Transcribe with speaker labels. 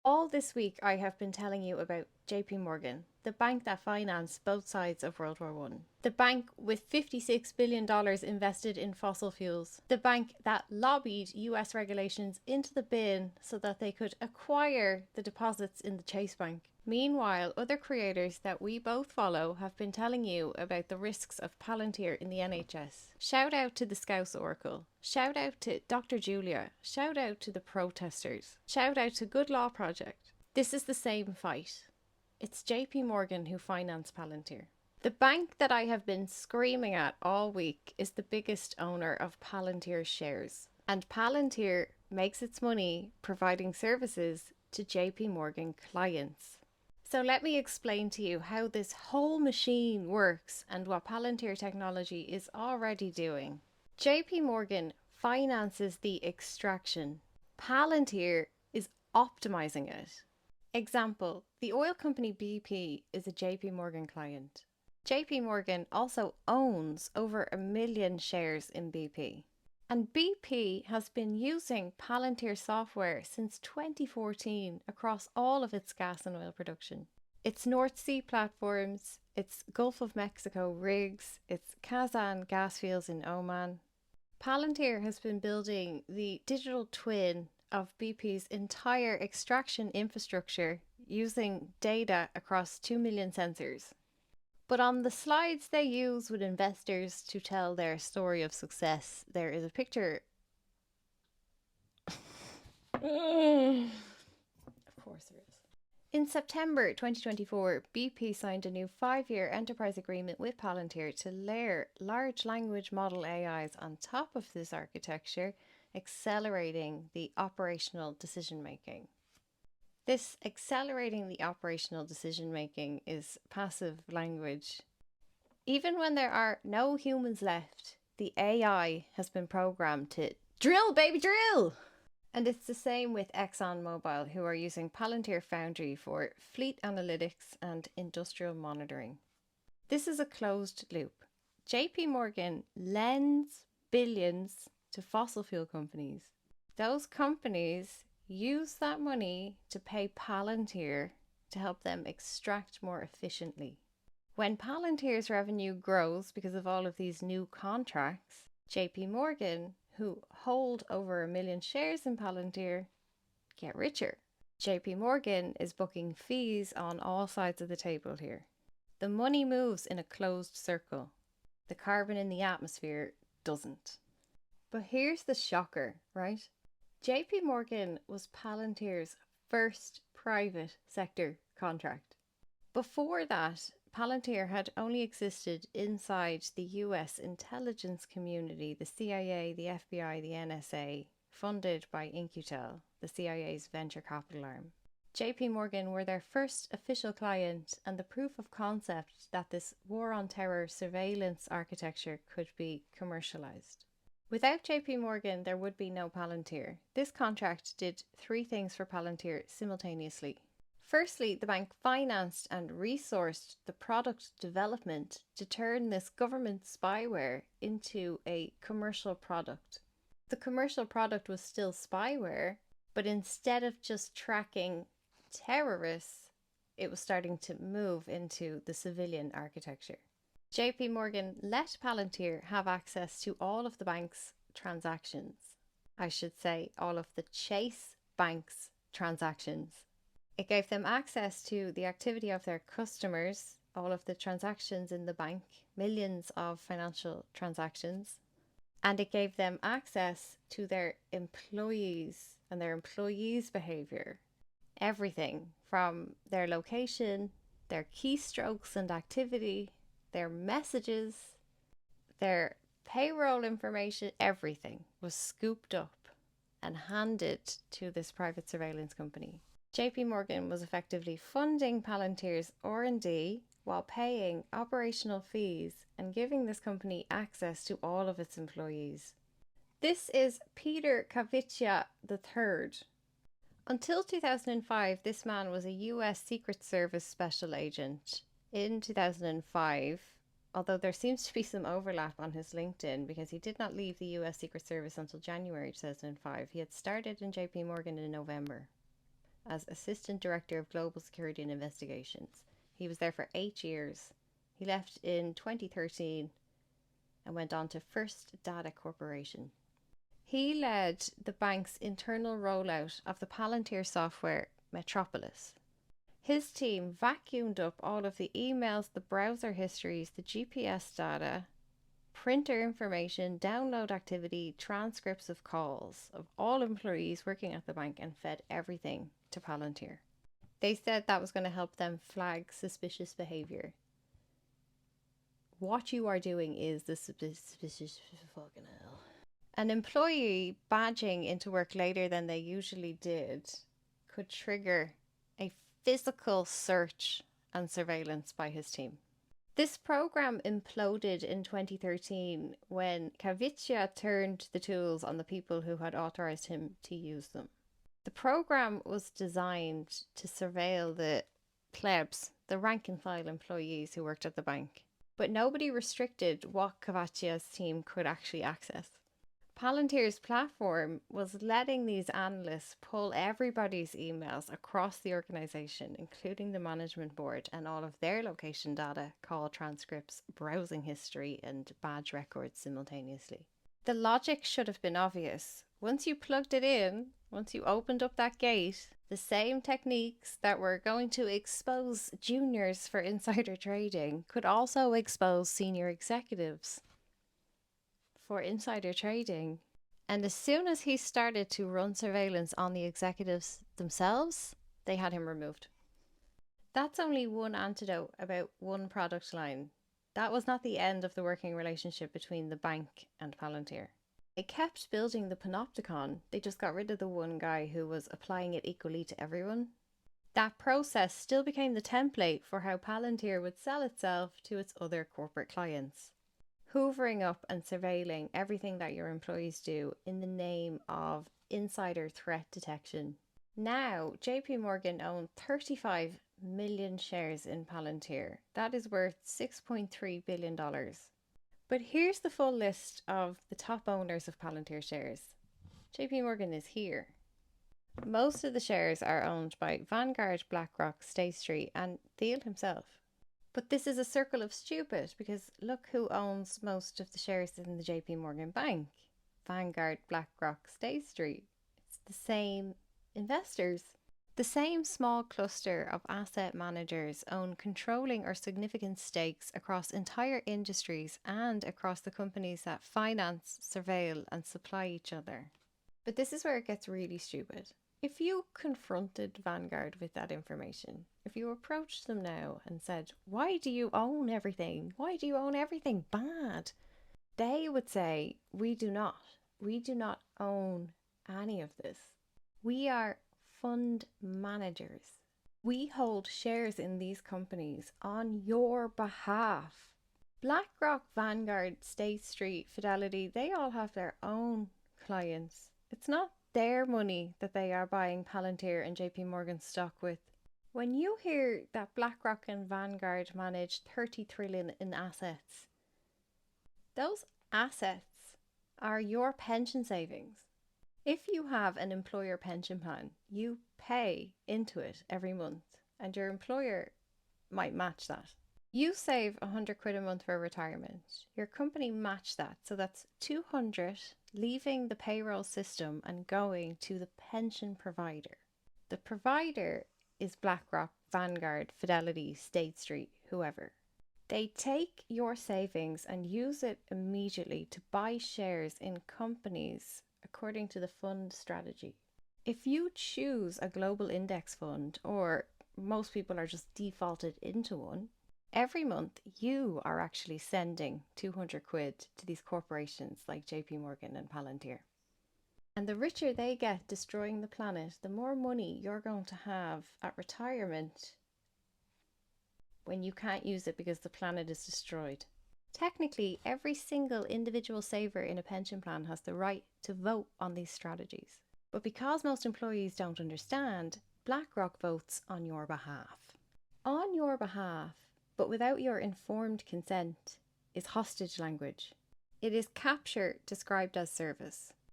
Speaker 1: All this week, I have been telling you about JP Morgan, the bank that financed both sides of World War One. The bank with $56 billion invested in fossil fuels. The bank that lobbied US regulations into the bin so that they could acquire the deposits in the Chase Bank. Meanwhile, other creators that we both follow have been telling you about the risks of Palantir in the NHS. Shout out to the Scouse Oracle. Shout out to Dr. Julia. Shout out to the protesters. Shout out to Good Law Project. This is the same fight. It's JP Morgan who financed Palantir. The bank that I have been screaming at all week is the biggest owner of Palantir shares. And Palantir makes its money providing services to JP Morgan clients. So let me explain to you how this whole machine works and what Palantir technology is already doing. JP Morgan finances the extraction. Palantir is optimizing it. Example, the oil company BP is a JP Morgan client. JP Morgan also owns over 1 million shares in BP. And BP has been using Palantir software since 2014 across all of its gas and oil production. Its North Sea platforms, its Gulf of Mexico rigs, its Kazan gas fields in Oman. Palantir has been building the digital twin of BP's entire extraction infrastructure using data across 2 million sensors. But on the slides they use with investors to tell their story of success, there is a picture. Of course there is. In September 2024, BP signed a new 5-year enterprise agreement with Palantir to layer large language model AIs on top of this architecture, accelerating the operational decision making. This accelerating the operational decision making is passive language. Even when there are no humans left, the AI has been programmed to drill, baby, drill! And it's the same with ExxonMobil, who are using Palantir Foundry for fleet analytics and industrial monitoring. This is a closed loop. JP Morgan lends billions to fossil fuel companies. Those companies use that money to pay Palantir to help them extract more efficiently. When Palantir's revenue grows because of all of these new contracts, JP Morgan, who hold over 1 million shares in Palantir, get richer. JP Morgan is booking fees on all sides of the table here. The money moves in a closed circle. The carbon in the atmosphere doesn't. But here's the shocker, right? JP Morgan was Palantir's first private sector contract. Before that, Palantir had only existed inside the US intelligence community, the CIA, the FBI, the NSA, funded by In-Q-Tel, the CIA's venture capital arm. JP Morgan were their first official client and the proof of concept that this war on terror surveillance architecture could be commercialized. Without JP Morgan, there would be no Palantir. This contract did 3 things for Palantir simultaneously. Firstly, the bank financed and resourced the product development to turn this government spyware into a commercial product. The commercial product was still spyware, but instead of just tracking terrorists, it was starting to move into the civilian architecture. JP Morgan let Palantir have access to all of the bank's transactions. I should say all of the Chase Bank's transactions. It gave them access to the activity of their customers, all of the transactions in the bank, millions of financial transactions. And it gave them access to their employees and their employees' behavior. Everything from their location, their keystrokes and activity, their messages, their payroll information, everything was scooped up and handed to this private surveillance company. JP Morgan was effectively funding Palantir's R&D while paying operational fees and giving this company access to all of its employees. This is Peter Kavicya III. Until 2005, this man was a US Secret Service special agent. In 2005, although there seems to be some overlap on his LinkedIn because he did not leave the US Secret Service until January 2005. He had started in JP Morgan in November. as Assistant Director of Global Security and Investigations. He was there for 8 years. He left in 2013 and went on to First Data Corporation. He led the bank's internal rollout of the Palantir software Metropolis. His team vacuumed up all of the emails, the browser histories, the GPS data, printer information, download activity, transcripts of calls of all employees working at the bank and fed everything to Palantir. They said that was going to help them flag suspicious behavior. What you are doing is the suspicious fucking hell. An employee badging into work later than they usually did could trigger a physical search and surveillance by his team. This program imploded in 2013 when Kavitya turned the tools on the people who had authorized him to use them. The program was designed to surveil the plebs, the rank and file employees who worked at the bank, but nobody restricted what Kavitya's team could actually access. Palantir's platform was letting these analysts pull everybody's emails across the organization, including the management board, and all of their location data, call transcripts, browsing history, and badge records simultaneously. The logic should have been obvious. Once you plugged it in, once you opened up that gate, the same techniques that were going to expose juniors for insider trading could also expose senior executives for insider trading. And as soon as he started to run surveillance on the executives themselves, they had him removed. That's only one anecdote about one product line. That was not the end of the working relationship between the bank and Palantir. They kept building the panopticon, they just got rid of the one guy who was applying it equally to everyone. That process still became the template for how Palantir would sell itself to its other corporate clients. Hoovering up and surveilling everything that your employees do in the name of insider threat detection. Now, JP Morgan own 35 million shares in Palantir. That is worth $6.3 billion. But here's the full list of the top owners of Palantir shares. JP Morgan is here. Most of the shares are owned by Vanguard, BlackRock, State Street, and Thiel himself. But this is a circle of stupid because look who owns most of the shares in the JP Morgan Bank. Vanguard, BlackRock, State Street. It's the same investors. The same small cluster of asset managers own controlling or significant stakes across entire industries and across the companies that finance, surveil, and supply each other. But this is where it gets really stupid. If you confronted Vanguard with that information, if you approached them now and said, why do you own everything? Why do you own everything bad? They would say, we do not. We do not own any of this. We are fund managers. We hold shares in these companies on your behalf. BlackRock, Vanguard, State Street, Fidelity, they all have their own clients. It's not their money that they are buying Palantir and JP Morgan stock with. When you hear that BlackRock and Vanguard manage 30 trillion in assets, those assets are your pension savings. If you have an employer pension plan, you pay into it every month and your employer might match that. You save 100 quid a month for retirement. Your company match that. So that's 200 leaving the payroll system and going to the pension provider. The provider is BlackRock, Vanguard, Fidelity, State Street, whoever. They take your savings and use it immediately to buy shares in companies according to the fund strategy. If you choose a global index fund, or most people are just defaulted into one, every month you are actually sending 200 quid to these corporations like JP Morgan and Palantir. And the richer they get destroying the planet, the more money you're going to have at retirement when you can't use it because the planet is destroyed. Technically, every single individual saver in a pension plan has the right to vote on these strategies. But because most employees don't understand, BlackRock votes on your behalf. On your behalf, but without your informed consent, is hostage language. It is capture described as service.